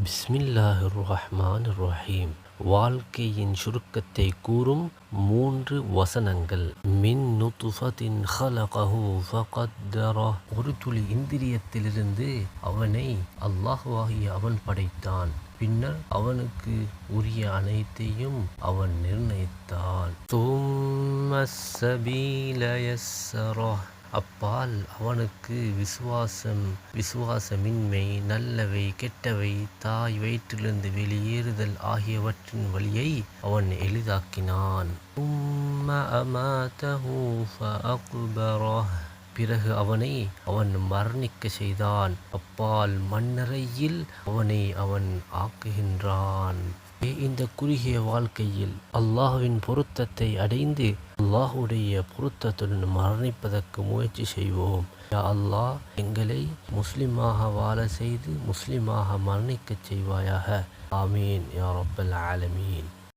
பிஸ்மில்லாஹிர் ரஹ்மானிர் ரஹீம். வாழ்க்கையின் சுருக்கத்தை கூறும் 3 வசனங்கள். மின் நுத்ஃபத்தின் ஹலகஹு ஃபகத்தரஹ். ஒரு துளி இந்திரியத்திலிருந்து அவனை அல்லாஹ்வாகிய அவன் படைத்தான். பின்னர் அவனுக்கு உரிய அனைத்தையும் அவன் நிர்ணயித்தான். தும்ம ஸபீல யஸ்ஸரஹ். அப்பால் அவனுக்கு விசுவாசமின்மை, நல்லவை கெட்டவை, தாய் வயிற்றிலிருந்து வெளியேறுதல் ஆகியவற்றின் வழியை அவன் எளிதாக்கினான். தும்ம அமாதஹு ஃபஅக்பரஹ். பிறகு அவன் மரணிக்க செய்தான். அப்பால் மண்ணறையில் அவனை அவன் ஆக்குகின்றான். இந்த குறுகிய வாழ்க்கையில் அல்லாஹ்வின் பொருத்தத்தை அடைந்து அல்லாஹ்வுடைய பொருத்தத்துடன் மரணிப்பதற்கு முயற்சி செய்வோம். யா அல்லாஹ், எங்களை முஸ்லிமாக வாழ செய்து முஸ்லிமாக மரணிக்கச் செய்வாயாக. ஆமீன் யா ரப்பல் ஆலமீன்.